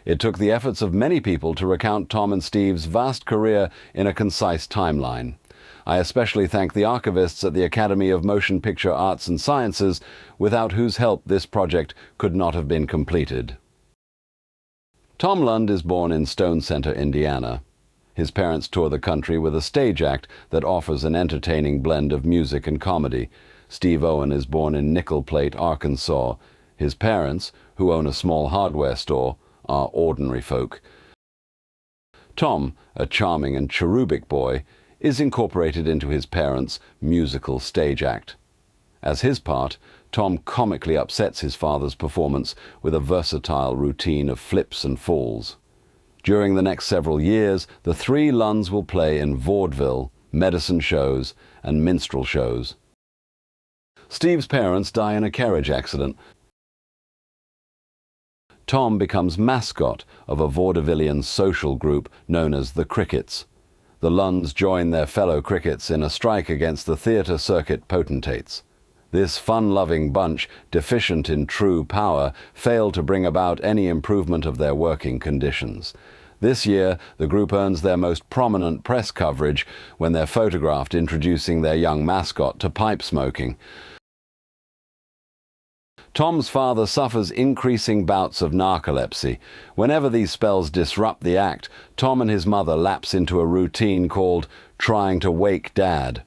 It took the efforts of many people to recount Tom and Steve's vast career in a concise timeline. I especially thank the archivists at the Academy of Motion Picture Arts and Sciences, without whose help this project could not have been completed. Tom Lund is born in Stone Center, Indiana. His parents tour the country with a stage act that offers an entertaining blend of music and comedy. Steve Owen is born in Nickel Plate, Arkansas. His parents, who own a small hardware store, are ordinary folk. Tom, a charming and cherubic boy, is incorporated into his parents' musical stage act. As his part, Tom comically upsets his father's performance with a versatile routine of flips and falls. During the next several years, the three Lunds will play in vaudeville, medicine shows, and minstrel shows. Steve's parents die in a carriage accident. Tom becomes mascot of a vaudevillian social group known as the Crickets. The Lunds join their fellow Crickets in a strike against the theatre circuit potentates. This fun-loving bunch, deficient in true power, fail to bring about any improvement of their working conditions. This year, the group earns their most prominent press coverage when they're photographed introducing their young mascot to pipe smoking. Tom's father suffers increasing bouts of narcolepsy. Whenever these spells disrupt the act, Tom and his mother lapse into a routine called trying to wake Dad.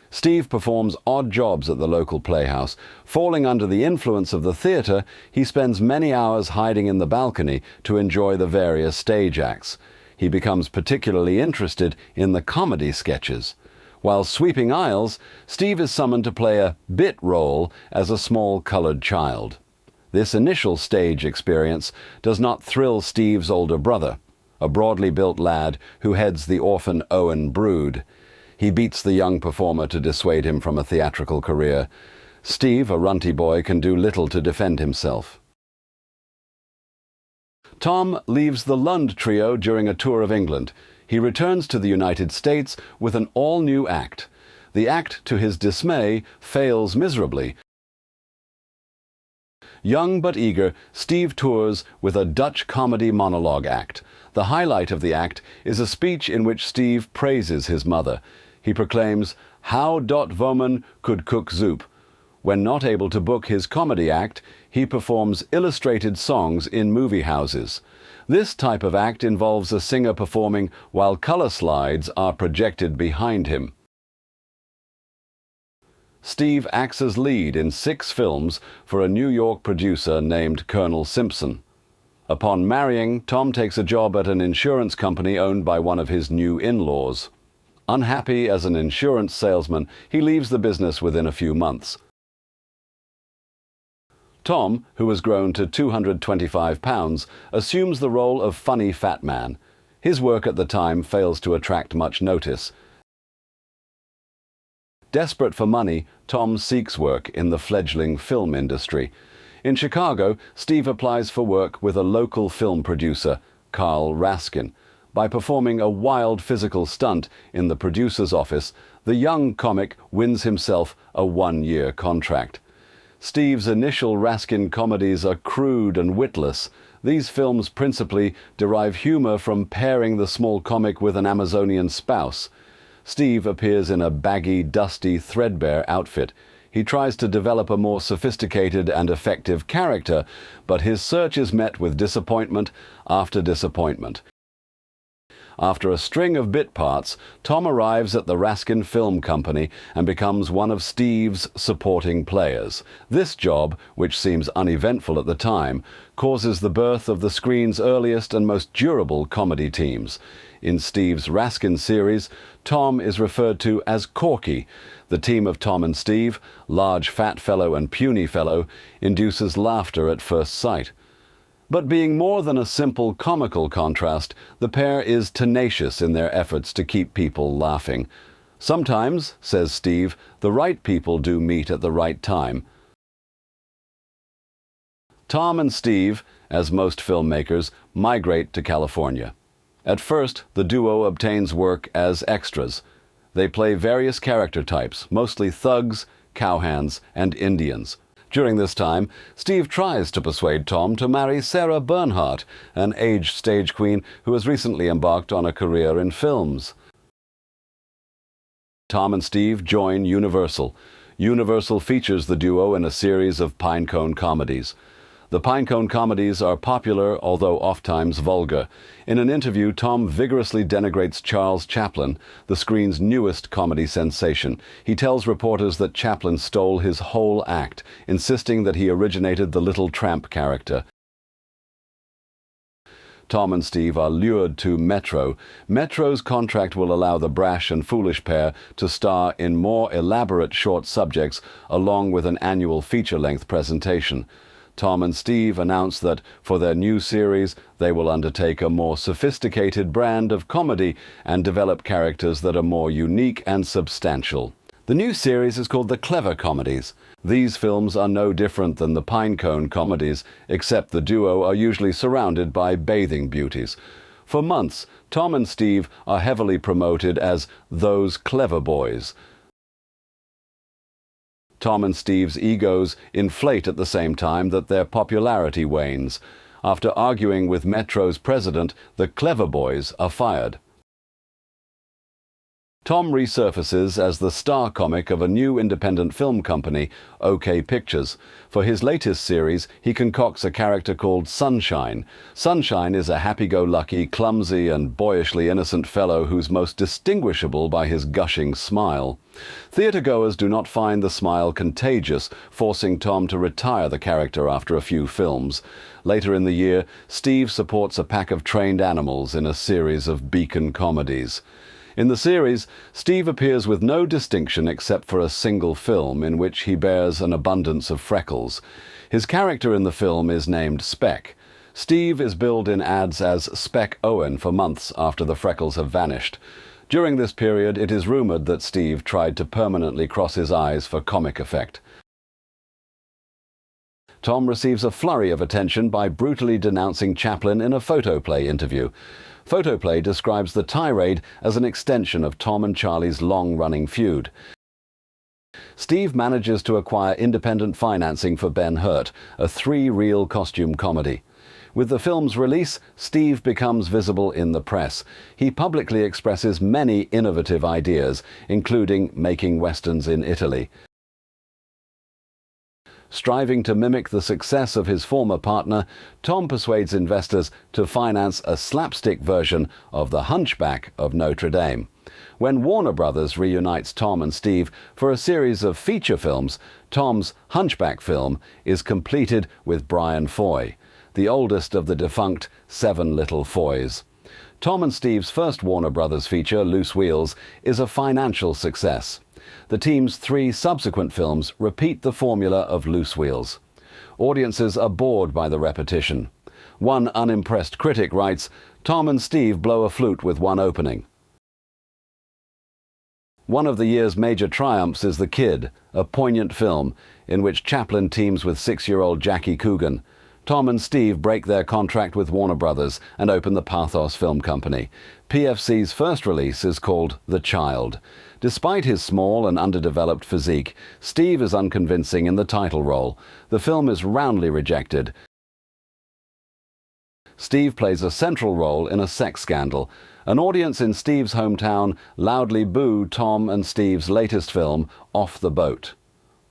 Steve performs odd jobs at the local playhouse. Falling under the influence of the theatre, he spends many hours hiding in the balcony to enjoy the various stage acts. He becomes particularly interested in the comedy sketches. While sweeping aisles, Steve is summoned to play a bit role as a small colored child. This initial stage experience does not thrill Steve's older brother, a broadly built lad who heads the orphan Owen brood. He beats the young performer to dissuade him from a theatrical career. Steve, a runty boy, can do little to defend himself. Tom leaves the Lund trio during a tour of England. He returns to the United States with an all-new act. The act, to his dismay, fails miserably. Young but eager, Steve tours with a Dutch comedy monologue act. The highlight of the act is a speech in which Steve praises his mother. He proclaims, "How dot woman could cook soup." When not able to book his comedy act, he performs illustrated songs in movie houses. This type of act involves a singer performing while color slides are projected behind him. Steve acts as lead in 6 films for a New York producer named Colonel Simpson. Upon marrying, Tom takes a job at an insurance company owned by one of his new in-laws. Unhappy as an insurance salesman, he leaves the business within a few months. Tom, who has grown to 225 pounds, assumes the role of funny fat man. His work at the time fails to attract much notice. Desperate for money, Tom seeks work in the fledgling film industry. In Chicago, Steve applies for work with a local film producer, Carl Raskin. By performing a wild physical stunt in the producer's office, the young comic wins himself a 1-year contract. Steve's initial Raskin comedies are crude and witless. These films principally derive humor from pairing the small comic with an Amazonian spouse. Steve appears in a baggy, dusty, threadbare outfit. He tries to develop a more sophisticated and effective character, but his search is met with disappointment after disappointment. After a string of bit parts, Tom arrives at the Raskin Film Company and becomes one of Steve's supporting players. This job, which seems uneventful at the time, causes the birth of the screen's earliest and most durable comedy teams. In Steve's Raskin series, Tom is referred to as Corky. The team of Tom and Steve, large fat fellow and puny fellow, induces laughter at first sight. But being more than a simple comical contrast, the pair is tenacious in their efforts to keep people laughing. Sometimes, says Steve, the right people do meet at the right time. Tom and Steve, as most filmmakers, migrate to California. At first, the duo obtains work as extras. They play various character types, mostly thugs, cowhands, and Indians. During this time, Steve tries to persuade Tom to marry Sarah Bernhardt, an aged stage queen who has recently embarked on a career in films. Tom and Steve join Universal. Universal features the duo in a series of Pinecone comedies. The Pinecone comedies are popular, although oft-times vulgar. In an interview, Tom vigorously denigrates Charles Chaplin, the screen's newest comedy sensation. He tells reporters that Chaplin stole his whole act, insisting that he originated the little tramp character. Tom and Steve are lured to Metro. Metro's contract will allow the brash and foolish pair to star in more elaborate short subjects, along with an annual feature-length presentation. Tom and Steve announce that, for their new series, they will undertake a more sophisticated brand of comedy and develop characters that are more unique and substantial. The new series is called The Clever Comedies. These films are no different than the Pinecone comedies, except the duo are usually surrounded by bathing beauties. For months, Tom and Steve are heavily promoted as those clever boys. Tom and Steve's egos inflate at the same time that their popularity wanes. After arguing with Metro's president, the Clever Boys are fired. Tom resurfaces as the star comic of a new independent film company, OK Pictures. For his latest series, he concocts a character called Sunshine. Sunshine is a happy-go-lucky, clumsy and boyishly innocent fellow who's most distinguishable by his gushing smile. Theatre-goers do not find the smile contagious, forcing Tom to retire the character after a few films. Later in the year, Steve supports a pack of trained animals in a series of beacon comedies. In the series, Steve appears with no distinction except for a single film in which he bears an abundance of freckles. His character in the film is named Speck. Steve is billed in ads as Speck Owen for months after the freckles have vanished. During this period, it is rumored that Steve tried to permanently cross his eyes for comic effect. Tom receives a flurry of attention by brutally denouncing Chaplin in a photoplay interview. Photoplay describes the tirade as an extension of Tom and Charlie's long-running feud. Steve manages to acquire independent financing for Ben-Hur, a three-reel costume comedy. With the film's release, Steve becomes visible in the press. He publicly expresses many innovative ideas, including making westerns in Italy. Striving to mimic the success of his former partner, Tom persuades investors to finance a slapstick version of The Hunchback of Notre Dame. When Warner Brothers reunites Tom and Steve for a series of feature films, Tom's Hunchback film is completed with Brian Foy, the oldest of the defunct Seven Little Foys. Tom and Steve's first Warner Brothers feature, Loose Wheels, is a financial success. The team's three subsequent films repeat the formula of Loose Wheels. Audiences are bored by the repetition. One unimpressed critic writes, "Tom and Steve blow a flute with one opening." One of the year's major triumphs is The Kid, a poignant film in which Chaplin teams with 6-year-old Jackie Coogan. Tom and Steve break their contract with Warner Brothers and open the Pathos Film Company. PFC's first release is called The Child. Despite his small and underdeveloped physique, Steve is unconvincing in the title role. The film is roundly rejected. Steve plays a central role in a sex scandal. An audience in Steve's hometown loudly boo Tom and Steve's latest film, Off the Boat.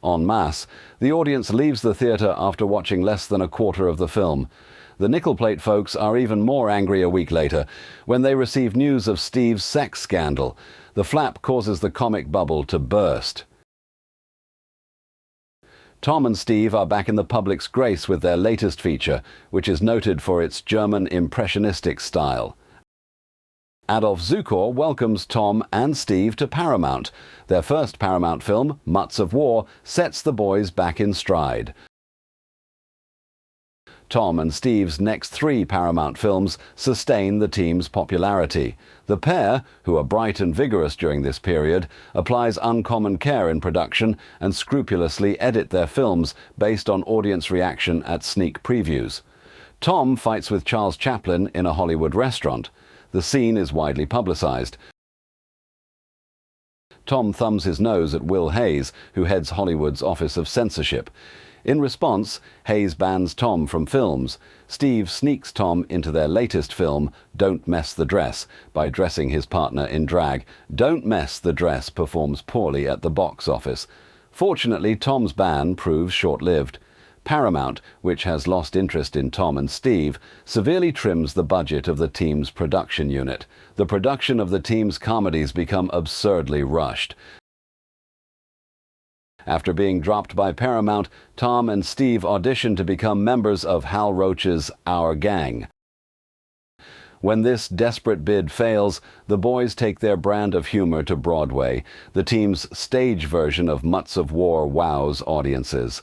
En masse, the audience leaves the theatre after watching less than a quarter of the film. The nickel plate folks are even more angry a week later when they receive news of Steve's sex scandal. The flap causes the comic bubble to burst. Tom and Steve are back in the public's grace with their latest feature, which is noted for its German impressionistic style. Adolf Zukor welcomes Tom and Steve to Paramount. Their first Paramount film, Mutts of War, sets the boys back in stride. Tom and Steve's next three Paramount films sustain the team's popularity. The pair, who are bright and vigorous during this period, applies uncommon care in production and scrupulously edit their films based on audience reaction at sneak previews. Tom fights with Charles Chaplin in a Hollywood restaurant. The scene is widely publicized. Tom thumbs his nose at Will Hayes, who heads Hollywood's Office of Censorship. In response, Hayes bans Tom from films. Steve sneaks Tom into their latest film, Don't Mess the Dress, by dressing his partner in drag. Don't Mess the Dress performs poorly at the box office. Fortunately, Tom's ban proves short-lived. Paramount, which has lost interest in Tom and Steve, severely trims the budget of the team's production unit. The production of the team's comedies become absurdly rushed. After being dropped by Paramount, Tom and Steve audition to become members of Hal Roach's Our Gang. When this desperate bid fails, the boys take their brand of humor to Broadway. The team's stage version of Mutts of War wows audiences.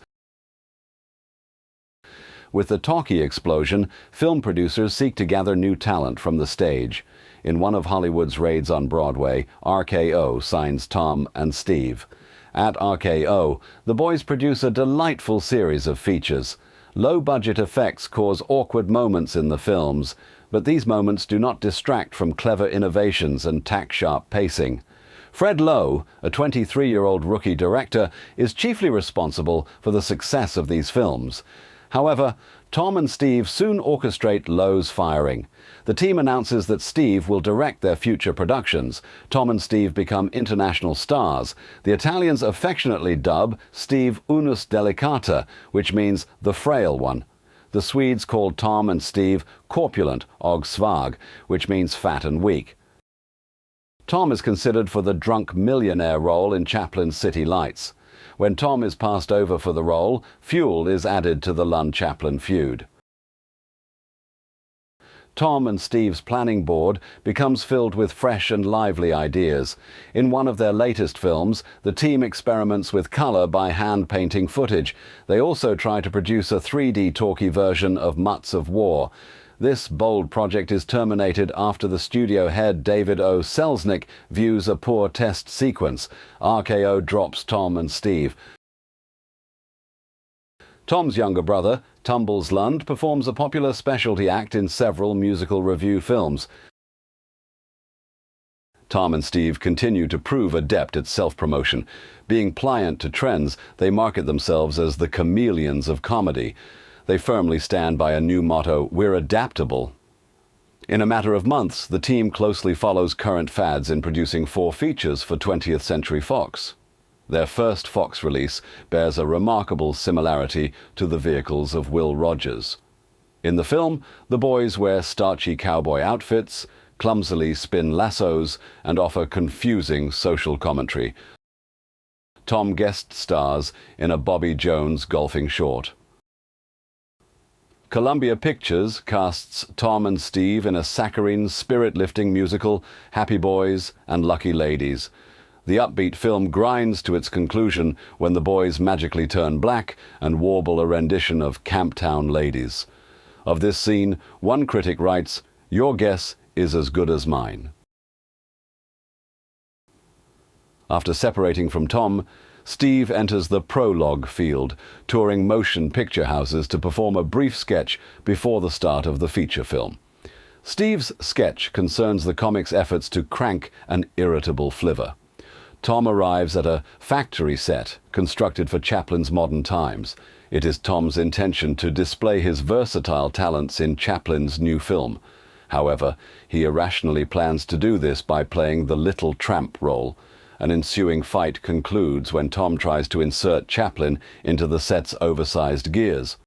With the talkie explosion, film producers seek to gather new talent from the stage. In one of Hollywood's raids on Broadway, RKO signs Tom and Steve. At RKO, the boys produce a delightful series of features. Low-budget effects cause awkward moments in the films, but these moments do not distract from clever innovations and tack-sharp pacing. Fred Lowe, a 23-year-old rookie director, is chiefly responsible for the success of these films. However, Tom and Steve soon orchestrate Lowe's firing. The team announces that Steve will direct their future productions. Tom and Steve become international stars. The Italians affectionately dub Steve unus delicata, which means the frail one. The Swedes called Tom and Steve corpulent, og svag, which means fat and weak. Tom is considered for the drunk millionaire role in Chaplin's City Lights. When Tom is passed over for the role, fuel is added to the Lund-Chaplin feud. Tom and Steve's planning board becomes filled with fresh and lively ideas. In one of their latest films, the team experiments with color by hand-painting footage. They also try to produce a 3D talkie version of Mutts of War. This bold project is terminated after the studio head David O. Selznick views a poor test sequence. RKO drops Tom and Steve. Tom's younger brother, Tumbles Lund, performs a popular specialty act in several musical revue films. Tom and Steve continue to prove adept at self-promotion. Being pliant to trends, they market themselves as the chameleons of comedy. They firmly stand by a new motto, "We're adaptable." In a matter of months, the team closely follows current fads in producing 4 features for 20th Century Fox. Their first Fox release bears a remarkable similarity to the vehicles of Will Rogers. In the film, the boys wear starchy cowboy outfits, clumsily spin lassos, and offer confusing social commentary. Tom guest stars in a Bobby Jones golfing short. Columbia Pictures casts Tom and Steve in a saccharine, spirit-lifting musical, Happy Boys and Lucky Ladies. The upbeat film grinds to its conclusion when the boys magically turn black and warble a rendition of Camptown Ladies. Of this scene, one critic writes, "Your guess is as good as mine." After separating from Tom, Steve enters the prologue field, touring motion picture houses to perform a brief sketch before the start of the feature film. Steve's sketch concerns the comic's efforts to crank an irritable flivver. Tom arrives at a factory set constructed for Chaplin's modern times. It is Tom's intention to display his versatile talents in Chaplin's new film. However, he irrationally plans to do this by playing the little tramp role. An ensuing fight concludes when Tom tries to insert Chaplin into the set's oversized gears.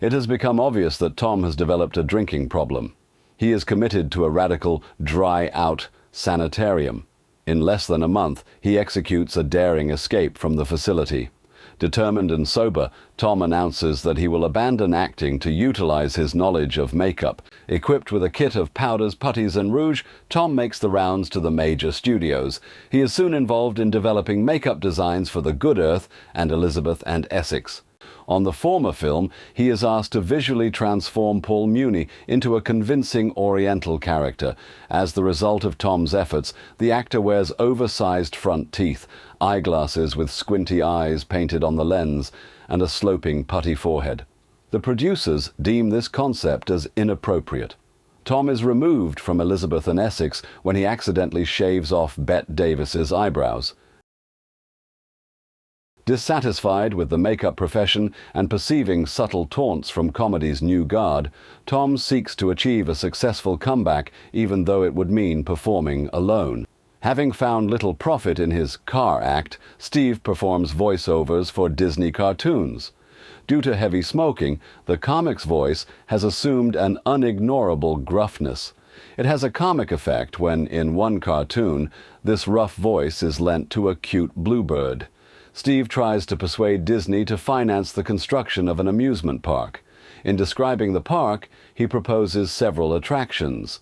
It has become obvious that Tom has developed a drinking problem. He is committed to a radical dry-out sanitarium. In less than a month, he executes a daring escape from the facility. Determined and sober, Tom announces that he will abandon acting to utilize his knowledge of makeup. Equipped with a kit of powders, putties and rouge, Tom makes the rounds to the major studios. He is soon involved in developing makeup designs for The Good Earth and Elizabeth and Essex. On the former film, he is asked to visually transform Paul Muni into a convincing Oriental character. As the result of Tom's efforts, the actor wears oversized front teeth, eyeglasses with squinty eyes painted on the lens, and a sloping putty forehead. The producers deem this concept as inappropriate. Tom is removed from Elizabeth and Essex when he accidentally shaves off Bette Davis's eyebrows. Dissatisfied with the makeup profession and perceiving subtle taunts from comedy's new guard, Tom seeks to achieve a successful comeback even though it would mean performing alone. Having found little profit in his car act, Steve performs voiceovers for Disney cartoons. Due to heavy smoking, the comic's voice has assumed an unignorable gruffness. It has a comic effect when, in one cartoon, this rough voice is lent to a cute bluebird. Steve tries to persuade Disney to finance the construction of an amusement park. In describing the park, he proposes several attractions.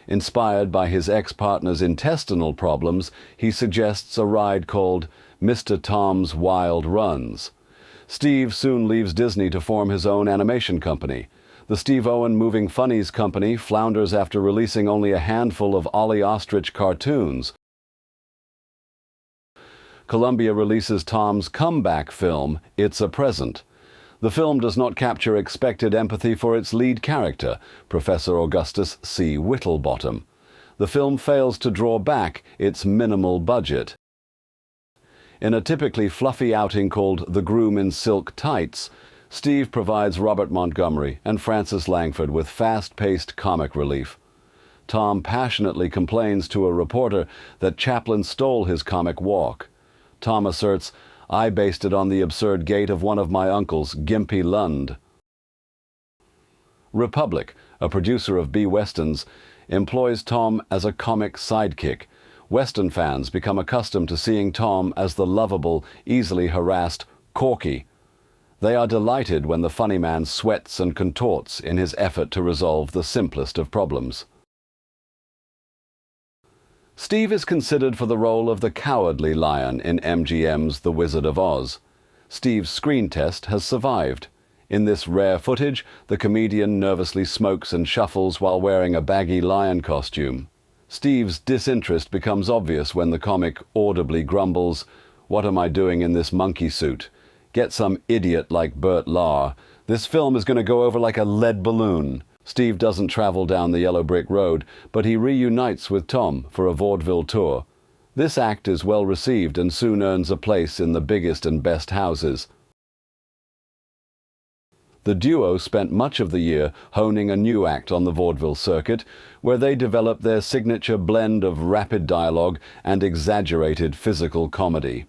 Inspired by his ex-partner's intestinal problems, he suggests a ride called Mr. Tom's Wild Runs. Steve soon leaves Disney to form his own animation company. The Steve Owen Moving Funnies Company flounders after releasing only a handful of Ollie Ostrich cartoons. Columbia releases Tom's comeback film, It's a Present. The film does not capture expected empathy for its lead character, Professor Augustus C. Whittlebottom. The film fails to draw back its minimal budget. In a typically fluffy outing called The Groom in Silk Tights, Steve provides Robert Montgomery and Frances Langford with fast-paced comic relief. Tom passionately complains to a reporter that Chaplin stole his comic walk. Tom asserts, "I based it on the absurd gait of one of my uncles, Gimpy Lund." Republic, a producer of B-Westerns, employs Tom as a comic sidekick. Western fans become accustomed to seeing Tom as the lovable, easily harassed Corky. They are delighted when the funny man sweats and contorts in his effort to resolve the simplest of problems. Steve is considered for the role of the cowardly lion in MGM's The Wizard of Oz. Steve's screen test has survived. In this rare footage, the comedian nervously smokes and shuffles while wearing a baggy lion costume. Steve's disinterest becomes obvious when the comic audibly grumbles, "What am I doing in this monkey suit? Get some idiot like Bert Lahr. This film is going to go over like a lead balloon." Steve doesn't travel down the yellow brick road, but he reunites with Tom for a vaudeville tour. This act is well received and soon earns a place in the biggest and best houses. The duo spent much of the year honing a new act on the vaudeville circuit, where they developed their signature blend of rapid dialogue and exaggerated physical comedy.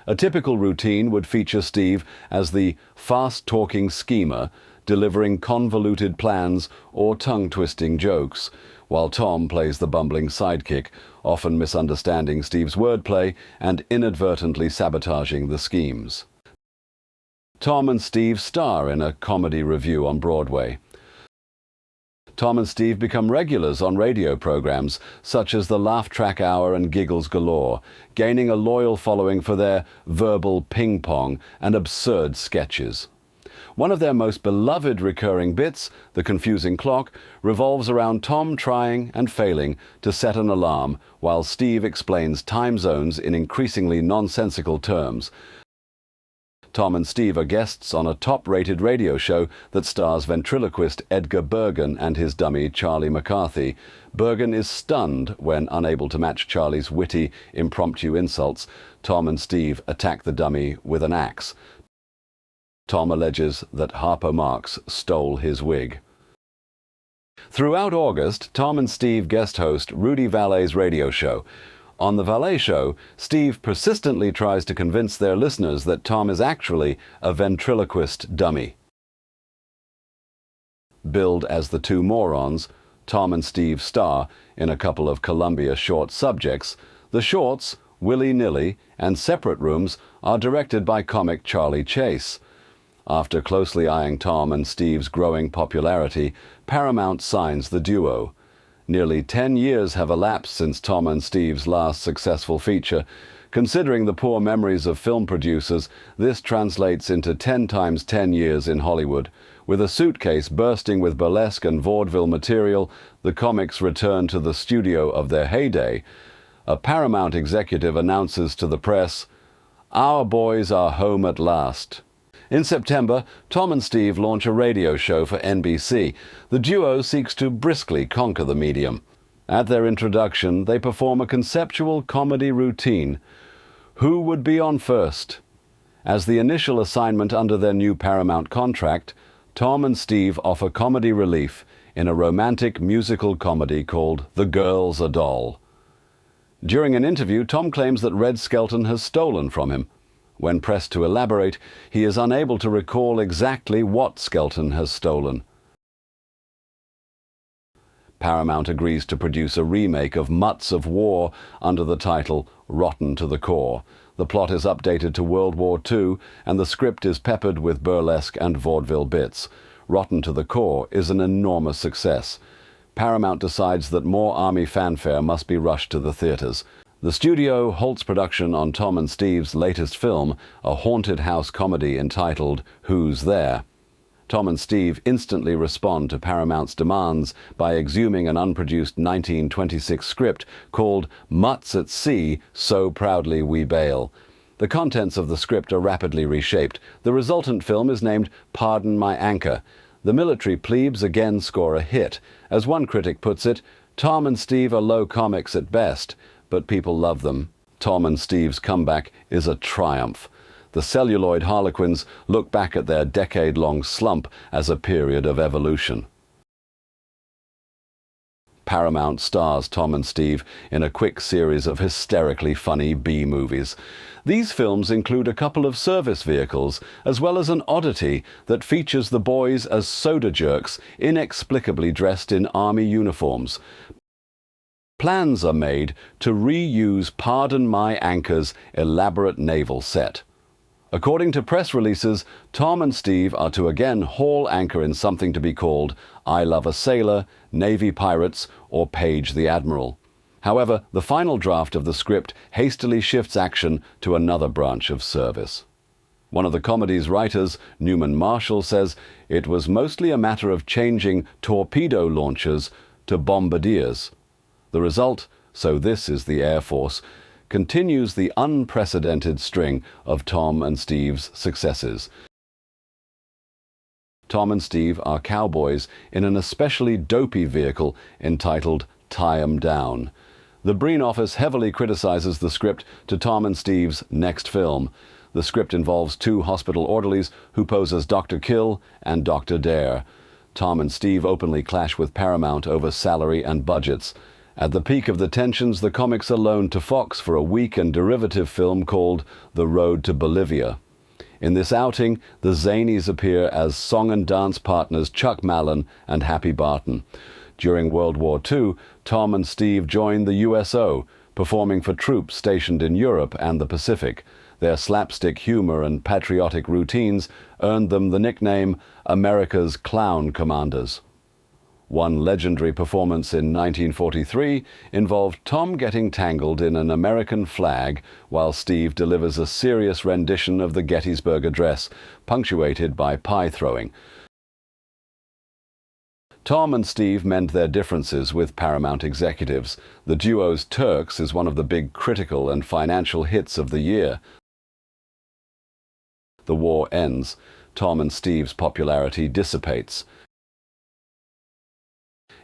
A typical routine would feature Steve as the fast-talking schemer, delivering convoluted plans or tongue-twisting jokes, while Tom plays the bumbling sidekick, often misunderstanding Steve's wordplay and inadvertently sabotaging the schemes. Tom and Steve star in a comedy revue on Broadway. Tom and Steve become regulars on radio programs such as the Laugh Track Hour and Giggles Galore, gaining a loyal following for their verbal ping-pong and absurd sketches. One of their most beloved recurring bits, The Confusing Clock, revolves around Tom trying and failing to set an alarm while Steve explains time zones in increasingly nonsensical terms. Tom and Steve are guests on a top-rated radio show that stars ventriloquist Edgar Bergen and his dummy Charlie McCarthy. Bergen is stunned when, unable to match Charlie's witty, impromptu insults, Tom and Steve attack the dummy with an axe. Tom alleges that Harpo Marx stole his wig. Throughout August, Tom and Steve guest host Rudy Vallee's radio show. On the Valet show, Steve persistently tries to convince their listeners that Tom is actually a ventriloquist dummy. Billed as the two morons, Tom and Steve star in a couple of Columbia short subjects. The shorts, Willy-Nilly and Separate Rooms, are directed by comic Charlie Chase. After closely eyeing Tom and Steve's growing popularity, Paramount signs the duo. Nearly 10 years have elapsed since Tom and Steve's last successful feature. Considering the poor memories of film producers, this translates into 10 times 10 years in Hollywood. With a suitcase bursting with burlesque and vaudeville material, the comics return to the studio of their heyday. A Paramount executive announces to the press, "Our boys are home at last." In September, Tom and Steve launch a radio show for NBC. The duo seeks to briskly conquer the medium. At their introduction, they perform a conceptual comedy routine. Who would be on first? As the initial assignment under their new Paramount contract, Tom and Steve offer comedy relief in a romantic musical comedy called The Girl's a Doll. During an interview, Tom claims that Red Skelton has stolen from him. When pressed to elaborate, he is unable to recall exactly what Skelton has stolen. Paramount agrees to produce a remake of Mutts of War under the title Rotten to the Core. The plot is updated to World War II, and the script is peppered with burlesque and vaudeville bits. Rotten to the Core is an enormous success. Paramount decides that more Army fanfare must be rushed to the theaters. The studio halts production on Tom and Steve's latest film, a haunted house comedy entitled Who's There? Tom and Steve instantly respond to Paramount's demands by exhuming an unproduced 1926 script called Mutts at Sea, So Proudly We Bail. The contents of the script are rapidly reshaped. The resultant film is named Pardon My Anchor. The military plebes again score a hit. As one critic puts it, Tom and Steve are low comics at best, but people love them. Tom and Steve's comeback is a triumph. The celluloid harlequins look back at their decade-long slump as a period of evolution. Paramount stars Tom and Steve in a quick series of hysterically funny B-movies. These films include a couple of service vehicles, as well as an oddity that features the boys as soda jerks, inexplicably dressed in army uniforms. Plans are made to reuse Pardon My Anchor's elaborate naval set. According to press releases, Tom and Steve are to again haul anchor in something to be called I Love a Sailor, Navy Pirates, or Page the Admiral. However, the final draft of the script hastily shifts action to another branch of service. One of the comedy's writers, Newman Marshall, says it was mostly a matter of changing torpedo launchers to bombardiers. The result, so this is the Air Force, continues the unprecedented string of Tom and Steve's successes. Tom and Steve are cowboys in an especially dopey vehicle entitled Tie 'em Down. The Breen office heavily criticizes the script to Tom and Steve's next film. The script involves two hospital orderlies who pose as Dr. Kill and Dr. Dare. Tom and Steve openly clash with Paramount over salary and budgets. At the peak of the tensions, the comics are loaned to Fox for a weak and derivative film called The Road to Bolivia. In this outing, the Zanies appear as song and dance partners Chuck Mallon and Happy Barton. During World War II, Tom and Steve joined the USO, performing for troops stationed in Europe and the Pacific. Their slapstick humor and patriotic routines earned them the nickname America's Clown Commanders. One legendary performance in 1943 involved Tom getting tangled in an American flag while Steve delivers a serious rendition of the Gettysburg Address, punctuated by pie throwing. Tom and Steve mend their differences with Paramount executives. The duo's Turks is one of the big critical and financial hits of the year. The war ends. Tom and Steve's popularity dissipates.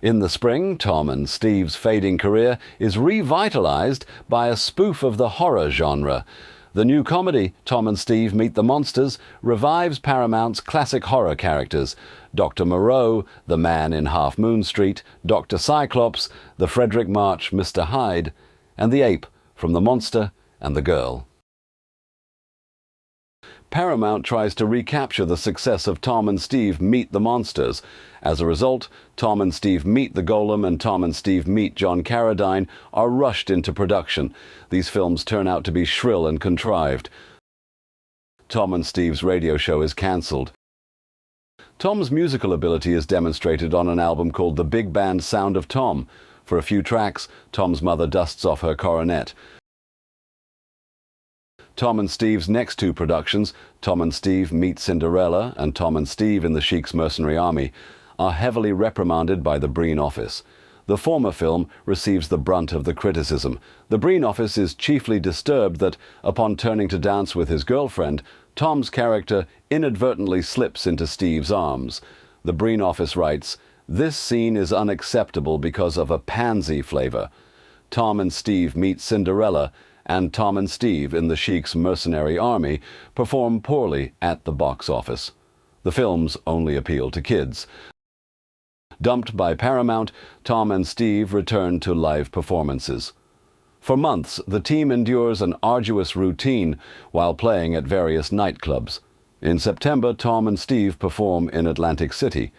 In the spring, Tom and Steve's fading career is revitalized by a spoof of the horror genre. The new comedy, Tom and Steve Meet the Monsters, revives Paramount's classic horror characters: Dr. Moreau, the man in Half Moon Street, Dr. Cyclops, the Frederick March Mr. Hyde, and the ape from The Monster and the Girl. Paramount tries to recapture the success of Tom and Steve Meet the Monsters. As a result, Tom and Steve Meet the Golem and Tom and Steve Meet John Carradine are rushed into production. These films turn out to be shrill and contrived. Tom and Steve's radio show is cancelled. Tom's musical ability is demonstrated on an album called The Big Band Sound of Tom. For a few tracks, Tom's mother dusts off her coronet. Tom and Steve's next two productions, Tom and Steve Meet Cinderella and Tom and Steve in the Sheik's Mercenary Army, are heavily reprimanded by the Breen office. The former film receives the brunt of the criticism. The Breen office is chiefly disturbed that, upon turning to dance with his girlfriend, Tom's character inadvertently slips into Steve's arms. The Breen office writes, "This scene is unacceptable because of a pansy flavor. Tom and Steve Meet Cinderella, and Tom and Steve in the Sheik's mercenary army perform poorly at the box office. The films only appeal to kids. Dumped by Paramount, Tom and Steve return to live performances. For months, the team endures an arduous routine while playing at various nightclubs. In September, Tom and Steve perform in Atlantic City.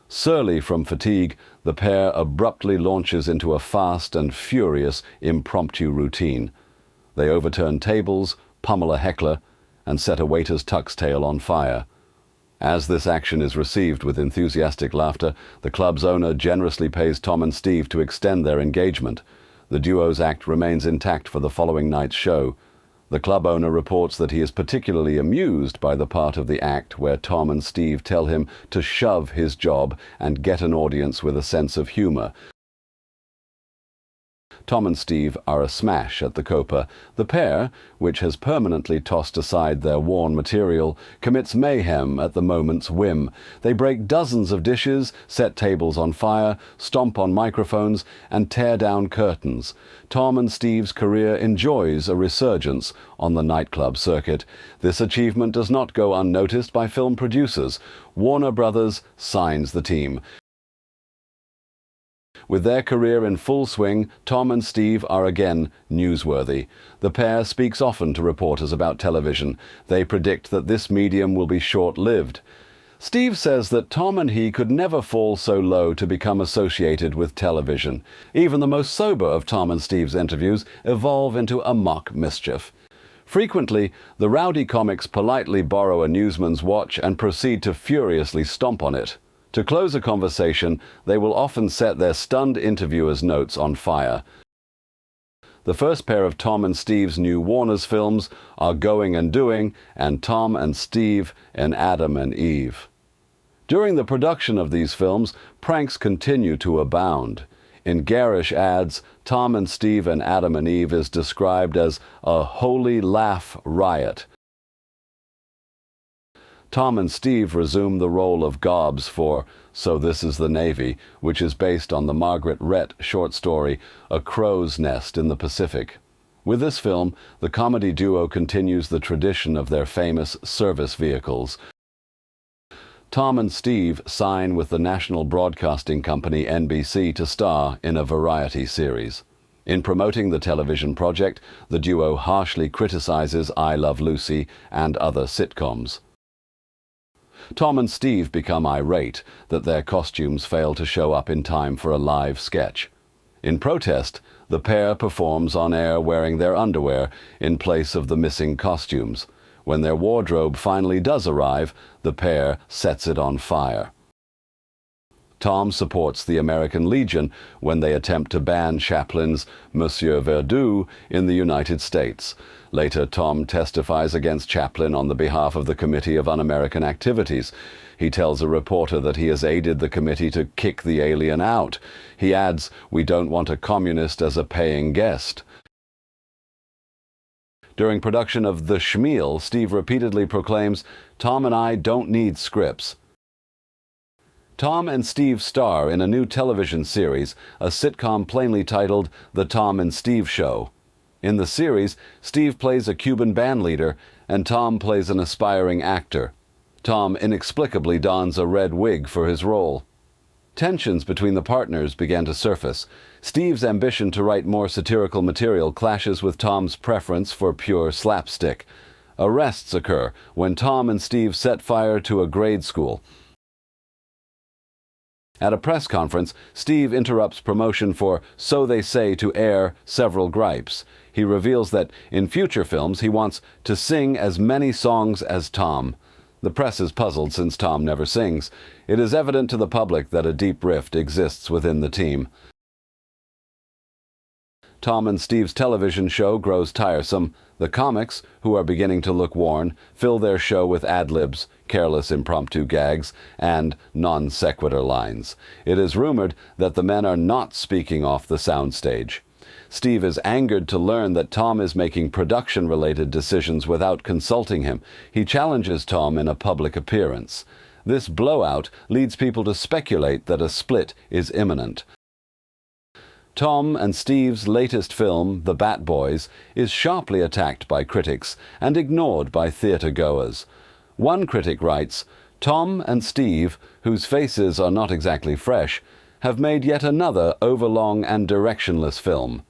Surly from fatigue, the pair abruptly launches into a fast and furious impromptu routine. They overturn tables, pummel a heckler, and set a waiter's tux tail on fire. As this action is received with enthusiastic laughter, the club's owner generously pays Tom and Steve to extend their engagement. The duo's act remains intact for the following night's show. The club owner reports that he is particularly amused by the part of the act where Tom and Steve tell him to shove his job and get an audience with a sense of humor. Tom and Steve are a smash at the Copa. The pair, which has permanently tossed aside their worn material, commits mayhem at the moment's whim. They break dozens of dishes, set tables on fire, stomp on microphones, and tear down curtains. Tom and Steve's career enjoys a resurgence on the nightclub circuit. This achievement does not go unnoticed by film producers. Warner Brothers signs the team. With their career in full swing, Tom and Steve are again newsworthy. The pair speaks often to reporters about television. They predict that this medium will be short-lived. Steve says that Tom and he could never fall so low to become associated with television. Even the most sober of Tom and Steve's interviews evolve into a mock mischief. Frequently, the rowdy comics politely borrow a newsman's watch and proceed to furiously stomp on it. To close a conversation, they will often set their stunned interviewers' notes on fire. The first pair of Tom and Steve's new Warner's films are Going and Doing and Tom and Steve in Adam and Eve. During the production of these films, pranks continue to abound. In garish ads, Tom and Steve in Adam and Eve is described as a holy laugh riot. Tom and Steve resume the role of gobs for So This Is the Navy, which is based on the Margaret Rhett short story A Crow's Nest in the Pacific. With this film, the comedy duo continues the tradition of their famous service vehicles. Tom and Steve sign with the national broadcasting company NBC to star in a variety series. In promoting the television project, the duo harshly criticizes I Love Lucy and other sitcoms. Tom and Steve become irate that their costumes fail to show up in time for a live sketch. In protest, the pair performs on air wearing their underwear in place of the missing costumes. When their wardrobe finally does arrive, the pair sets it on fire. Tom supports the American Legion when they attempt to ban Chaplin's Monsieur Verdoux in the United States. Later, Tom testifies against Chaplin on the behalf of the Committee of Un-American Activities. He tells a reporter that he has aided the committee to kick the alien out. He adds, "We don't want a communist as a paying guest." During production of The Schmeal, Steve repeatedly proclaims, "Tom and I don't need scripts." Tom and Steve star in a new television series, a sitcom plainly titled The Tom and Steve Show. In the series, Steve plays a Cuban bandleader and Tom plays an aspiring actor. Tom inexplicably dons a red wig for his role. Tensions between the partners began to surface. Steve's ambition to write more satirical material clashes with Tom's preference for pure slapstick. Arrests occur when Tom and Steve set fire to a grade school. At a press conference, Steve interrupts promotion for So They Say to air several gripes. He reveals that in future films he wants to sing as many songs as Tom. The press is puzzled since Tom never sings. It is evident to the public that a deep rift exists within the team. Tom and Steve's television show grows tiresome. The comics, who are beginning to look worn, fill their show with ad-libs, careless impromptu gags, and non sequitur lines. It is rumored that the men are not speaking off the soundstage. Steve is angered to learn that Tom is making production-related decisions without consulting him. He challenges Tom in a public appearance. This blowout leads people to speculate that a split is imminent. Tom and Steve's latest film, The Bat Boys, is sharply attacked by critics and ignored by theatre-goers. One critic writes, "Tom and Steve, whose faces are not exactly fresh, have made yet another overlong and directionless film.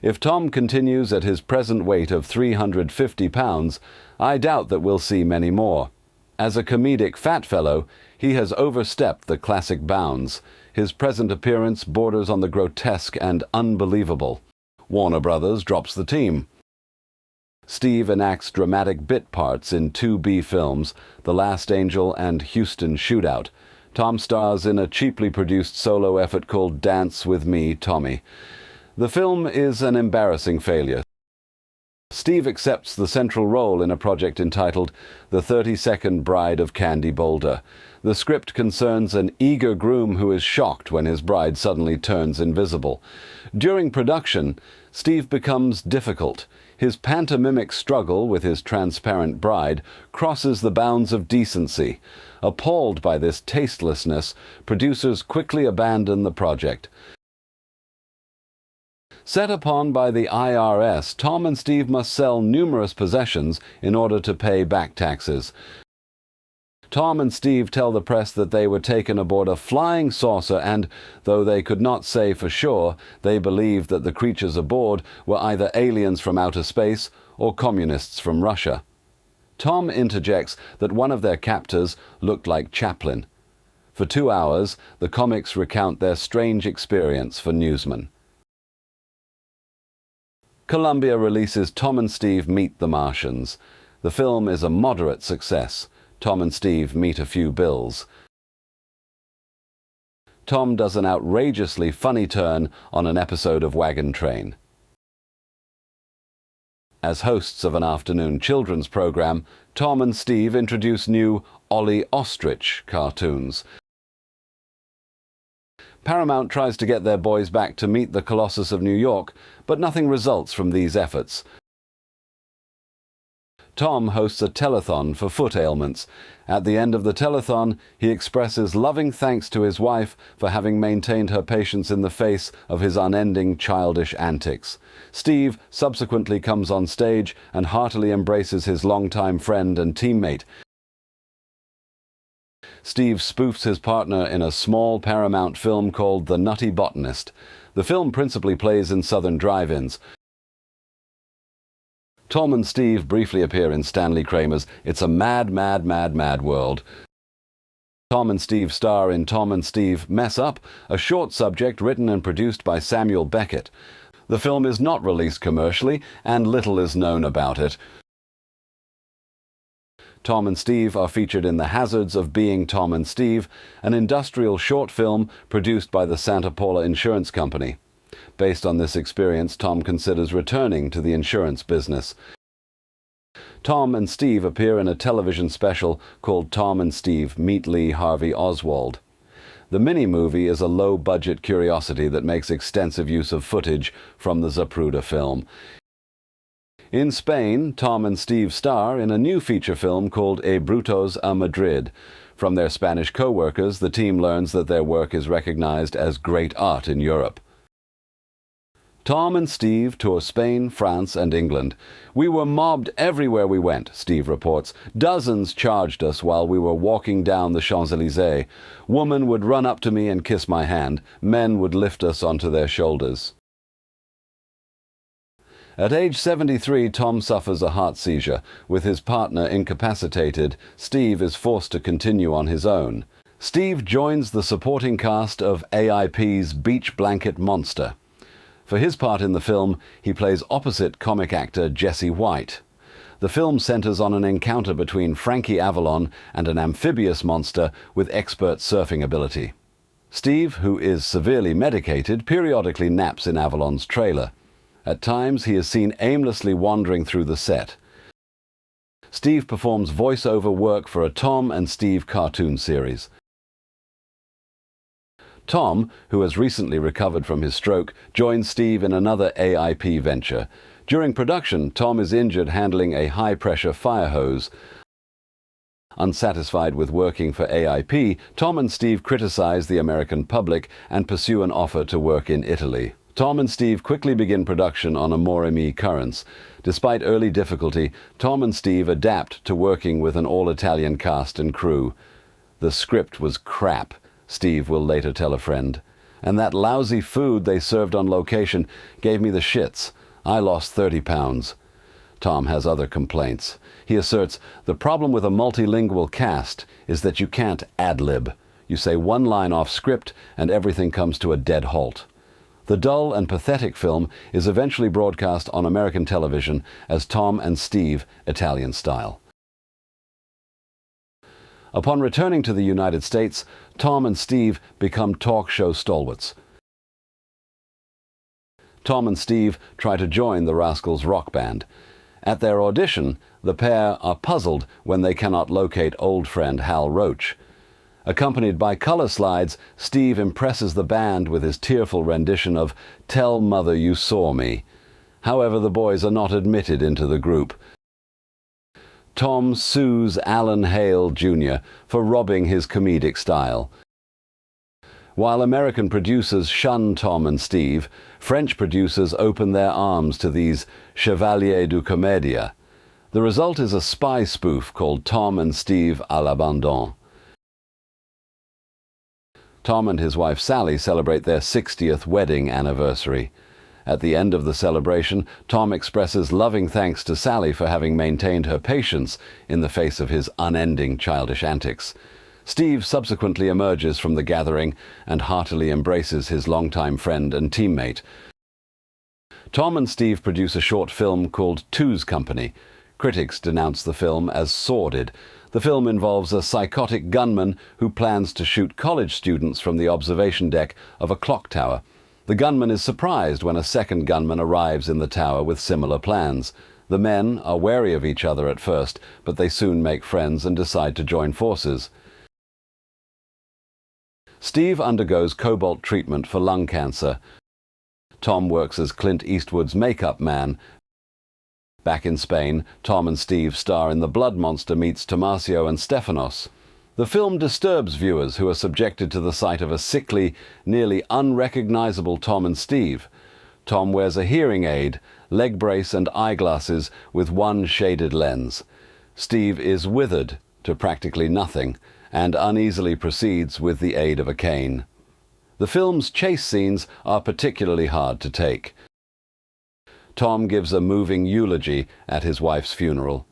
If Tom continues at his present weight of 350 pounds, I doubt that we'll see many more. As a comedic fat fellow, he has overstepped the classic bounds. His present appearance borders on the grotesque and unbelievable. Warner Brothers drops the team." Steve enacts dramatic bit parts in two B films, The Last Angel and Houston Shootout. Tom stars in a cheaply produced solo effort called Dance With Me, Tommy. The film is an embarrassing failure. Steve accepts the central role in a project entitled The 32nd Bride of Candy Boulder. The script concerns an eager groom who is shocked when his bride suddenly turns invisible. During production, Steve becomes difficult. His pantomimic struggle with his transparent bride crosses the bounds of decency. Appalled by this tastelessness, producers quickly abandon the project. Set upon by the IRS, Tom and Steve must sell numerous possessions in order to pay back taxes. Tom and Steve tell the press that they were taken aboard a flying saucer and, though they could not say for sure, they believed that the creatures aboard were either aliens from outer space or communists from Russia. Tom interjects that one of their captors looked like Chaplin. For 2 hours, the comics recount their strange experience for newsmen. Columbia releases Tom and Steve Meet the Martians. The film is a moderate success. Tom and Steve meet a few bills. Tom does an outrageously funny turn on an episode of Wagon Train. As hosts of an afternoon children's program, Tom and Steve introduce new Ollie Ostrich cartoons. Paramount tries to get their boys back to meet the Colossus of New York, but nothing results from these efforts. Tom hosts a telethon for foot ailments. At the end of the telethon, he expresses loving thanks to his wife for having maintained her patience in the face of his unending childish antics. Steve subsequently comes on stage and heartily embraces his longtime friend and teammate. Steve spoofs his partner in a small Paramount film called The Nutty Botanist. The film principally plays in southern drive-ins. Tom and Steve briefly appear in Stanley Kramer's It's a Mad, Mad, Mad, Mad World. Tom and Steve star in Tom and Steve Mess Up, a short subject written and produced by Samuel Beckett. The film is not released commercially, and little is known about it. Tom and Steve are featured in The Hazards of Being Tom and Steve, an industrial short film produced by the Santa Paula Insurance Company. Based on this experience, Tom considers returning to the insurance business. Tom and Steve appear in a television special called Tom and Steve Meet Lee Harvey Oswald. The mini-movie is a low-budget curiosity that makes extensive use of footage from the Zapruder film. In Spain, Tom and Steve star in a new feature film called E Brutos a Madrid. From their Spanish co-workers, the team learns that their work is recognized as great art in Europe. Tom and Steve tour Spain, France, and England. "We were mobbed everywhere we went," Steve reports. "Dozens charged us while we were walking down the Champs-Élysées. Women would run up to me and kiss my hand. Men would lift us onto their shoulders." At age 73, Tom suffers a heart seizure. With his partner incapacitated, Steve is forced to continue on his own. Steve joins the supporting cast of AIP's Beach Blanket Monster. For his part in the film, he plays opposite comic actor Jesse White. The film centers on an encounter between Frankie Avalon and an amphibious monster with expert surfing ability. Steve, who is severely medicated, periodically naps in Avalon's trailer. At times, he is seen aimlessly wandering through the set. Steve performs voice-over work for a Tom and Steve cartoon series. Tom, who has recently recovered from his stroke, joins Steve in another AIP venture. During production, Tom is injured handling a high-pressure fire hose. Unsatisfied with working for AIP, Tom and Steve criticize the American public and pursue an offer to work in Italy. Tom and Steve quickly begin production on Amore Mi Currents. Despite early difficulty, Tom and Steve adapt to working with an all-Italian cast and crew. The script was crap, Steve will later tell a friend. And that lousy food they served on location gave me the shits. I lost 30 pounds. Tom has other complaints. He asserts, the problem with a multilingual cast is that you can't ad-lib. You say one line off script and everything comes to a dead halt. The dull and pathetic film is eventually broadcast on American television as Tom and Steve, Italian style. Upon returning to the United States, Tom and Steve become talk show stalwarts. Tom and Steve try to join the Rascals rock band. At their audition, the pair are puzzled when they cannot locate old friend Hal Roach. Accompanied by color slides, Steve impresses the band with his tearful rendition of "Tell Mother You Saw Me." However, the boys are not admitted into the group. Tom sues Alan Hale Jr. for robbing his comedic style. While American producers shun Tom and Steve, French producers open their arms to these chevaliers du comédia. The result is a spy spoof called Tom and Steve à l'abandon. Tom and his wife Sally celebrate their 60th wedding anniversary. At the end of the celebration, Tom expresses loving thanks to Sally for having maintained her patience in the face of his unending childish antics. Steve subsequently emerges from the gathering and heartily embraces his longtime friend and teammate. Tom and Steve produce a short film called Two's Company. Critics denounce the film as sordid. The film involves a psychotic gunman who plans to shoot college students from the observation deck of a clock tower. The gunman is surprised when a second gunman arrives in the tower with similar plans. The men are wary of each other at first, but they soon make friends and decide to join forces. Steve undergoes cobalt treatment for lung cancer. Tom works as Clint Eastwood's makeup man. Back in Spain, Tom and Steve star in The Blood Monster Meets Tomasio and Stefanos. The film disturbs viewers who are subjected to the sight of a sickly, nearly unrecognizable Tom and Steve. Tom wears a hearing aid, leg brace and eyeglasses with one shaded lens. Steve is withered to practically nothing and uneasily proceeds with the aid of a cane. The film's chase scenes are particularly hard to take. Tom gives a moving eulogy at his wife's funeral.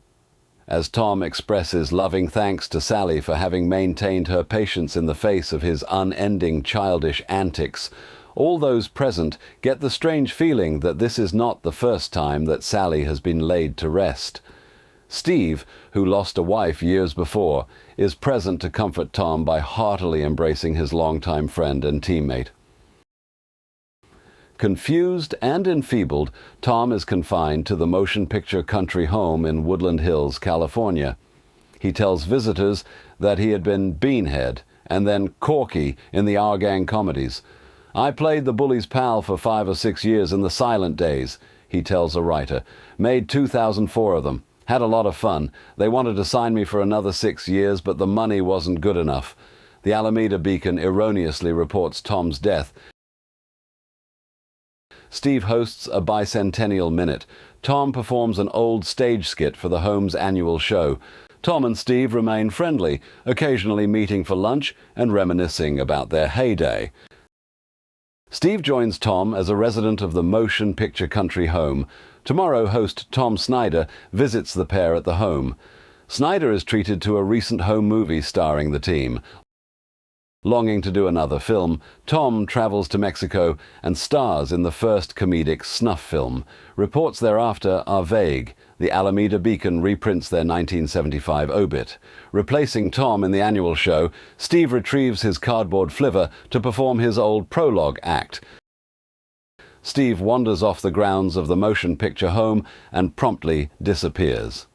As Tom expresses loving thanks to Sally for having maintained her patience in the face of his unending childish antics, all those present get the strange feeling that this is not the first time that Sally has been laid to rest. Steve, who lost a wife years before, is present to comfort Tom by heartily embracing his longtime friend and teammate. Confused and enfeebled, Tom is confined to the motion picture country home in Woodland Hills, California. He tells visitors that he had been Beanhead and then Corky in the Our Gang comedies. "I played the bully's pal for 5 or 6 years in the silent days," he tells a writer. "Made 2004 of them. Had a lot of fun. They wanted to sign me for another 6 years, but the money wasn't good enough." The Alameda Beacon erroneously reports Tom's death. Steve hosts a bicentennial minute. Tom performs an old stage skit for the home's annual show. Tom and Steve remain friendly, occasionally meeting for lunch and reminiscing about their heyday. Steve joins Tom as a resident of the motion picture country home. Tomorrow, host Tom Snyder visits the pair at the home. Snyder is treated to a recent home movie starring the team. Longing to do another film, Tom travels to Mexico and stars in the first comedic snuff film. Reports thereafter are vague. The Alameda Beacon reprints their 1975 obit. Replacing Tom in the annual show, Steve retrieves his cardboard flivver to perform his old prologue act. Steve wanders off the grounds of the motion picture home and promptly disappears.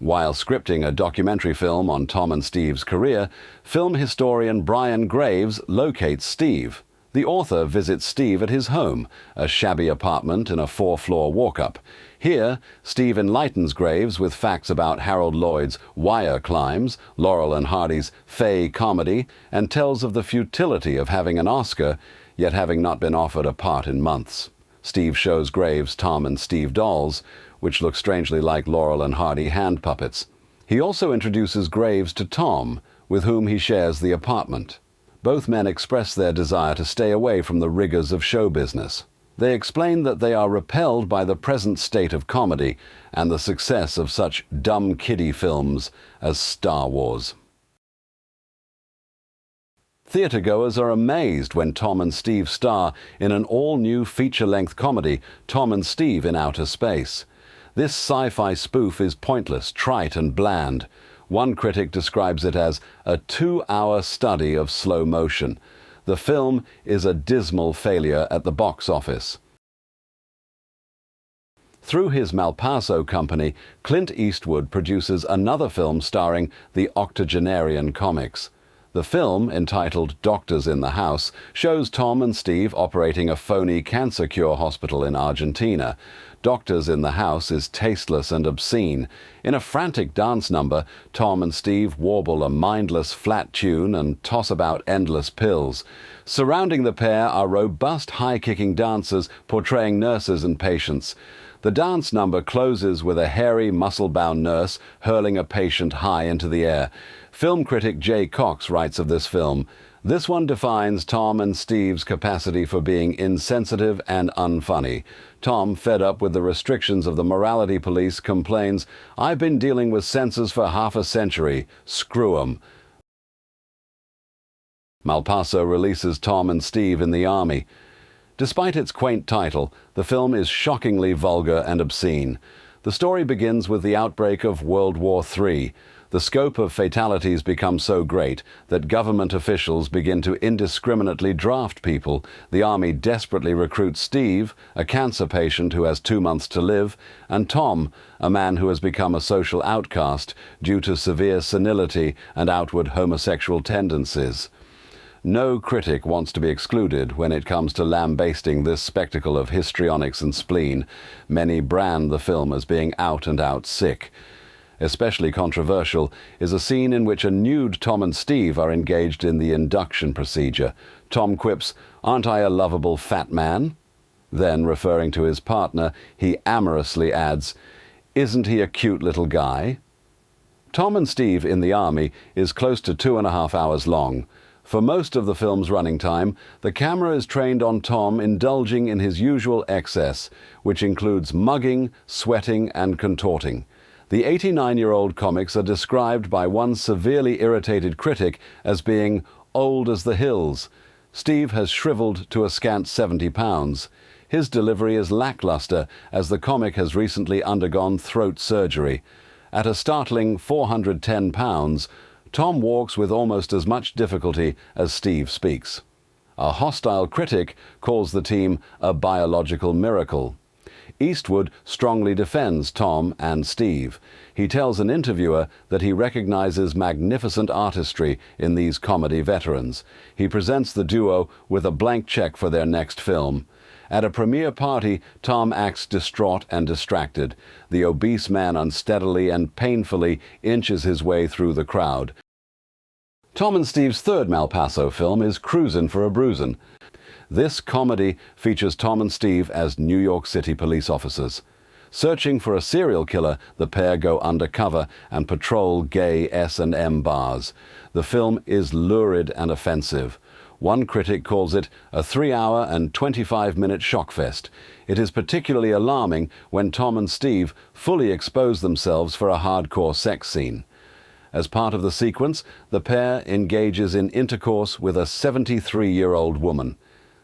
While scripting a documentary film on Tom and Steve's career, film historian Brian Graves locates Steve. The author visits Steve at his home, a shabby apartment in a 4-floor walk-up. Here, Steve enlightens Graves with facts about Harold Lloyd's wire climbs, Laurel and Hardy's fey comedy, and tells of the futility of having an Oscar, yet having not been offered a part in months. Steve shows Graves Tom and Steve dolls, which look strangely like Laurel and Hardy hand puppets. He also introduces Graves to Tom, with whom he shares the apartment. Both men express their desire to stay away from the rigors of show business. They explain that they are repelled by the present state of comedy and the success of such dumb kiddie films as Star Wars. Theatregoers are amazed when Tom and Steve star in an all-new feature-length comedy, Tom and Steve in Outer Space. This sci-fi spoof is pointless, trite and bland. One critic describes it as a 2-hour study of slow motion. The film is a dismal failure at the box office. Through his Malpaso company, Clint Eastwood produces another film starring the octogenarian comics. The film, entitled Doctors in the House, shows Tom and Steve operating a phony cancer cure hospital in Argentina. Doctors in the House is tasteless and obscene. In a frantic dance number, Tom and Steve warble a mindless flat tune and toss about endless pills. Surrounding the pair are robust high-kicking dancers portraying nurses and patients. The dance number closes with a hairy, muscle-bound nurse hurling a patient high into the air. Film critic Jay Cox writes of this film, "This one defines Tom and Steve's capacity for being insensitive and unfunny. Tom, fed up with the restrictions of the morality police, complains, 'I've been dealing with censors for half a century. Screw 'em.'" Malpaso releases Tom and Steve in the Army. Despite its quaint title, the film is shockingly vulgar and obscene. The story begins with the outbreak of World War III. The scope of fatalities becomes so great that government officials begin to indiscriminately draft people. The Army desperately recruits Steve, a cancer patient who has 2 months to live, and Tom, a man who has become a social outcast due to severe senility and outward homosexual tendencies. No critic wants to be excluded when it comes to lambasting this spectacle of histrionics and spleen. Many brand the film as being out and out sick. Especially controversial is a scene in which a nude Tom and Steve are engaged in the induction procedure. Tom quips, "Aren't I a lovable fat man?" Then, referring to his partner, he amorously adds, "Isn't he a cute little guy?" Tom and Steve in the Army is close to 2.5 hours long. For most of the film's running time, the camera is trained on Tom indulging in his usual excess, which includes mugging, sweating, and contorting. The 89-year-old comics are described by one severely irritated critic as being old as the hills. Steve has shriveled to a scant 70 pounds. His delivery is lackluster, as the comic has recently undergone throat surgery. At a startling 410 pounds, Tom walks with almost as much difficulty as Steve speaks. A hostile critic calls the team a biological miracle. Eastwood strongly defends Tom and Steve. He tells an interviewer that he recognizes magnificent artistry in these comedy veterans. He presents the duo with a blank check for their next film. At a premiere party, Tom acts distraught and distracted. The obese man unsteadily and painfully inches his way through the crowd. Tom and Steve's third Malpaso film is Cruisin' for a Bruisin'. This comedy features Tom and Steve as New York City police officers. Searching for a serial killer, the pair go undercover and patrol gay S&M bars. The film is lurid and offensive. One critic calls it a 3-hour and 25-minute shockfest. It is particularly alarming when Tom and Steve fully expose themselves for a hardcore sex scene. As part of the sequence, the pair engages in intercourse with a 73-year-old woman.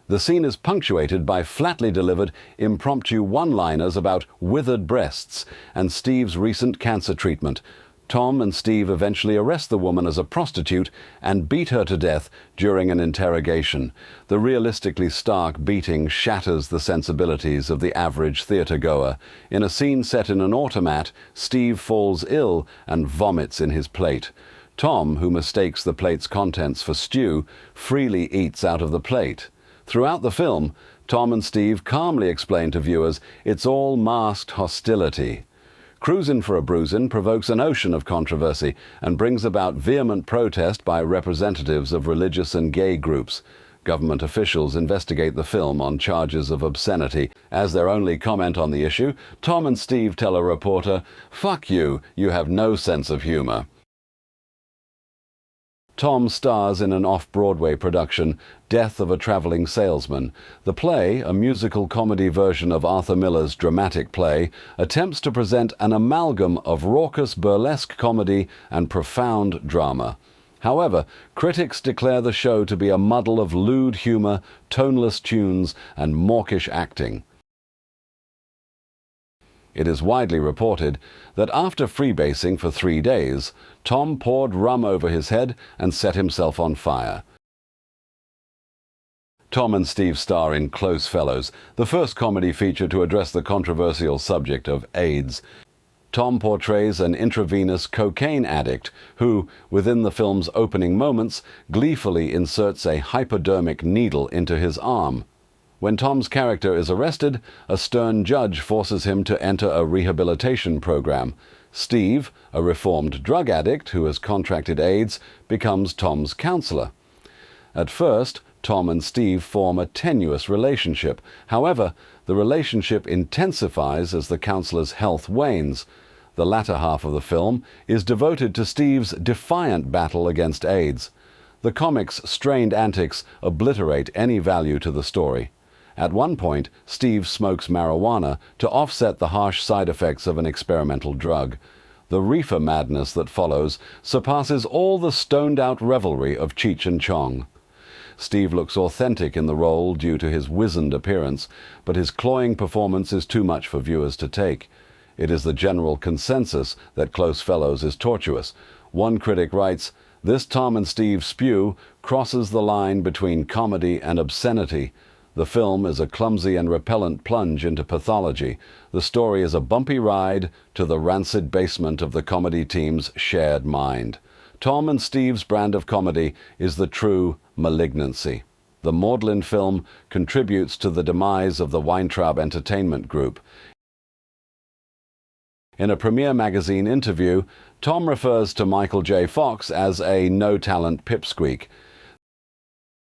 The scene is punctuated by flatly delivered impromptu one-liners about withered breasts and Steve's recent cancer treatment. Tom and Steve eventually arrest the woman as a prostitute and beat her to death during an interrogation. The realistically stark beating shatters the sensibilities of the average theatergoer. In a scene set in an automat, Steve falls ill and vomits in his plate. Tom, who mistakes the plate's contents for stew, freely eats out of the plate. Throughout the film, Tom and Steve calmly explain to viewers it's all masked hostility. Cruisin' for a Bruisin' provokes an ocean of controversy and brings about vehement protest by representatives of religious and gay groups. Government officials investigate the film on charges of obscenity. As their only comment on the issue, Tom and Steve tell a reporter, "Fuck you, you have no sense of humor." Tom stars in an off-Broadway production, Death of a Traveling Salesman. The play, a musical comedy version of Arthur Miller's dramatic play, attempts to present an amalgam of raucous burlesque comedy and profound drama. However, critics declare the show to be a muddle of lewd humor, toneless tunes, and mawkish acting. It is widely reported that after freebasing for 3 days, Tom poured rum over his head and set himself on fire. Tom and Steve star in Close Fellows, the first comedy feature to address the controversial subject of AIDS. Tom portrays an intravenous cocaine addict who, within the film's opening moments, gleefully inserts a hypodermic needle into his arm. When Tom's character is arrested, a stern judge forces him to enter a rehabilitation program. Steve, a reformed drug addict who has contracted AIDS, becomes Tom's counselor. At first, Tom and Steve form a tenuous relationship. However, the relationship intensifies as the counselor's health wanes. The latter half of the film is devoted to Steve's defiant battle against AIDS. The comic's strained antics obliterate any value to the story. At one point, Steve smokes marijuana to offset the harsh side effects of an experimental drug. The reefer madness that follows surpasses all the stoned-out revelry of Cheech and Chong. Steve looks authentic in the role due to his wizened appearance, but his cloying performance is too much for viewers to take. It is the general consensus that Close Fellows is tortuous. One critic writes, "This Tom and Steve spew crosses the line between comedy and obscenity. The film is a clumsy and repellent plunge into pathology. The story is a bumpy ride to the rancid basement of the comedy team's shared mind." Tom and Steve's brand of comedy is the true malignancy. The maudlin film contributes to the demise of the Weintraub Entertainment Group. In a Premiere Magazine interview, Tom refers to Michael J. Fox as a no-talent pipsqueak.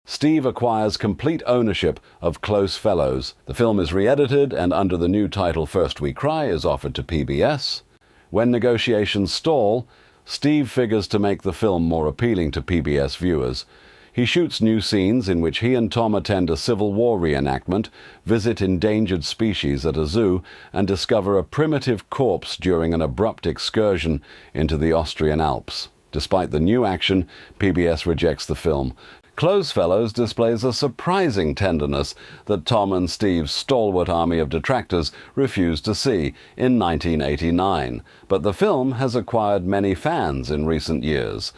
Steve acquires complete ownership of Close Fellows. The film is re-edited and under the new title First We Cry is offered to PBS. When negotiations stall, Steve figures to make the film more appealing to PBS viewers. He shoots new scenes in which he and Tom attend a Civil War reenactment, visit endangered species at a zoo, and discover a primitive corpse during an abrupt excursion into the Austrian Alps. Despite the new action, PBS rejects the film. Close Fellows displays a surprising tenderness that Tom and Steve's stalwart army of detractors refused to see in 1989. But the film has acquired many fans in recent years.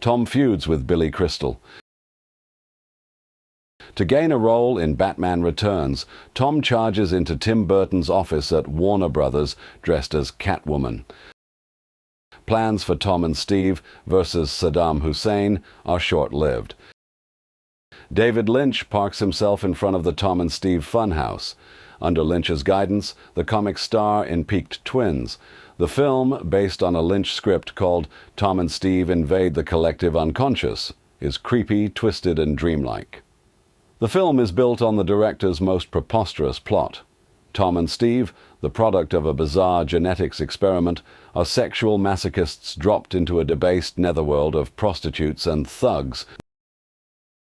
Tom feuds with Billy Crystal. To gain a role in Batman Returns, Tom charges into Tim Burton's office at Warner Brothers dressed as Catwoman. Plans for Tom and Steve versus Saddam Hussein are short-lived. David Lynch parks himself in front of the Tom and Steve Funhouse. Under Lynch's guidance, the comic star in Peaked Twins. The film, based on a Lynch script called Tom and Steve Invade the Collective Unconscious, is creepy, twisted, and dreamlike. The film is built on the director's most preposterous plot. Tom and Steve, the product of a bizarre genetics experiment, are sexual masochists dropped into a debased netherworld of prostitutes and thugs.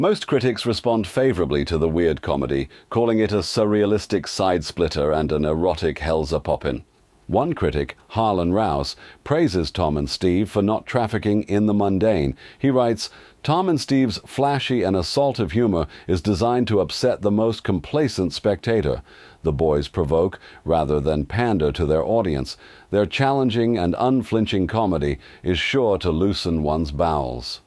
Most critics respond favorably to the weird comedy, calling it a surrealistic side-splitter and an erotic hellzapoppin'. One critic, Harlan Rouse, praises Tom and Steve for not trafficking in the mundane. He writes, "Tom and Steve's flashy and assaultive humor is designed to upset the most complacent spectator. The boys provoke rather than pander to their audience. Their challenging and unflinching comedy is sure to loosen one's bowels."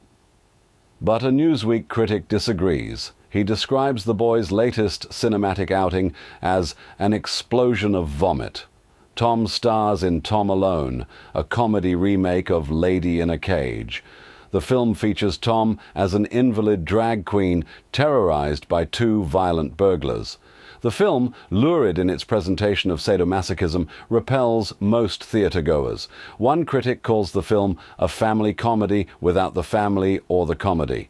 But a Newsweek critic disagrees. He describes the boys' latest cinematic outing as an explosion of vomit. Tom stars in Tom Alone, a comedy remake of Lady in a Cage. The film features Tom as an invalid drag queen terrorized by two violent burglars. The film, lurid in its presentation of sadomasochism, repels most theatergoers. One critic calls the film a family comedy without the family or the comedy.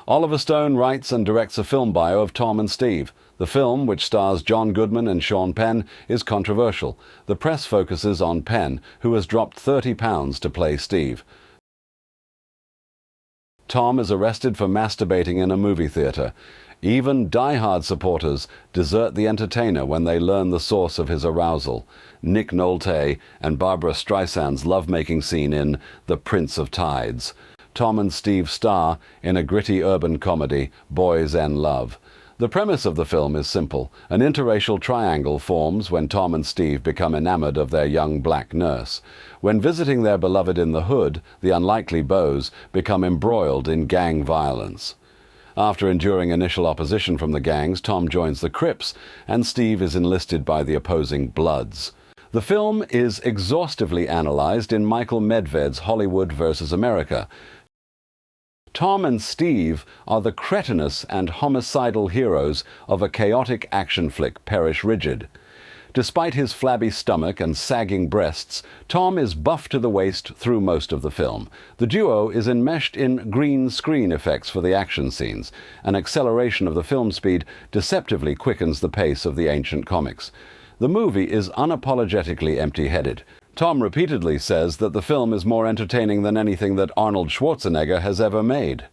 Oliver Stone writes and directs a film bio of Tom and Steve. The film, which stars John Goodman and Sean Penn, is controversial. The press focuses on Penn, who has dropped 30 pounds to play Steve. Tom is arrested for masturbating in a movie theater. Even die-hard supporters desert the entertainer when they learn the source of his arousal. Nick Nolte and Barbara Streisand's lovemaking scene in The Prince of Tides. Tom and Steve star in a gritty urban comedy, Boys N Love. The premise of the film is simple. An interracial triangle forms when Tom and Steve become enamored of their young black nurse. When visiting their beloved in the hood, the unlikely beaux become embroiled in gang violence. After enduring initial opposition from the gangs, Tom joins the Crips, and Steve is enlisted by the opposing Bloods. The film is exhaustively analyzed in Michael Medved's Hollywood vs. America. Tom and Steve are the cretinous and homicidal heroes of a chaotic action flick, Perish Rigid. Despite his flabby stomach and sagging breasts, Tom is buff to the waist through most of the film. The duo is enmeshed in green screen effects for the action scenes. An acceleration of the film speed deceptively quickens the pace of the ancient comics. The movie is unapologetically empty-headed. Tom repeatedly says that the film is more entertaining than anything that Arnold Schwarzenegger has ever made.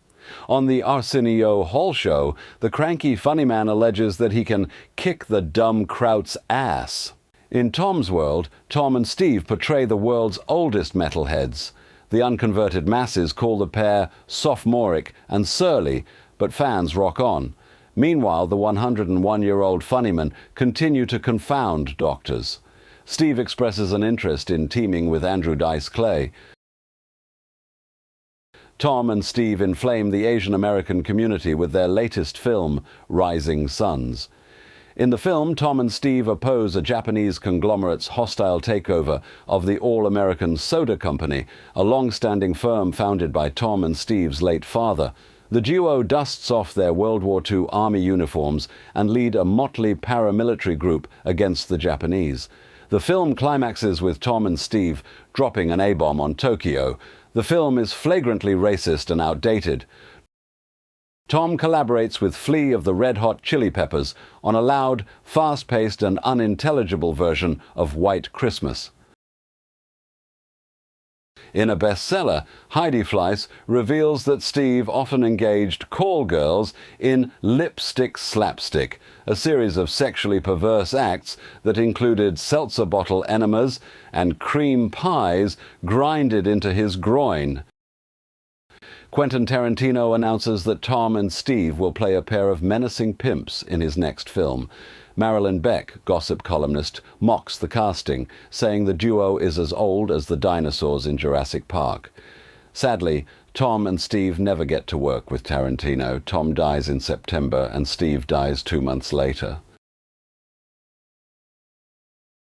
On the Arsenio Hall show, the cranky funny man alleges that he can kick the dumb Kraut's ass. In Tom's world, Tom and Steve portray the world's oldest metalheads. The unconverted masses call the pair sophomoric and surly, but fans rock on. Meanwhile, the 101-year-old funnymen continue to confound doctors. Steve expresses an interest in teaming with Andrew Dice Clay. Tom and Steve inflame the Asian American community with their latest film, Rising Suns. In the film, Tom and Steve oppose a Japanese conglomerate's hostile takeover of the All-American Soda Company, a long-standing firm founded by Tom and Steve's late father. The duo dusts off their World War II Army uniforms and lead a motley paramilitary group against the Japanese. The film climaxes with Tom and Steve dropping an A-bomb on Tokyo. The film is flagrantly racist and outdated. Tom collaborates with Flea of the Red Hot Chili Peppers on a loud, fast-paced and unintelligible version of White Christmas. In a bestseller, Heidi Fleiss reveals that Steve often engaged call girls in lipstick slapstick, a series of sexually perverse acts that included seltzer bottle enemas and cream pies grinded into his groin. Quentin Tarantino announces that Tom and Steve will play a pair of menacing pimps in his next film. Marilyn Beck, gossip columnist, mocks the casting, saying the duo is as old as the dinosaurs in Jurassic Park. Sadly, Tom and Steve never get to work with Tarantino. Tom dies in September and Steve dies 2 months later.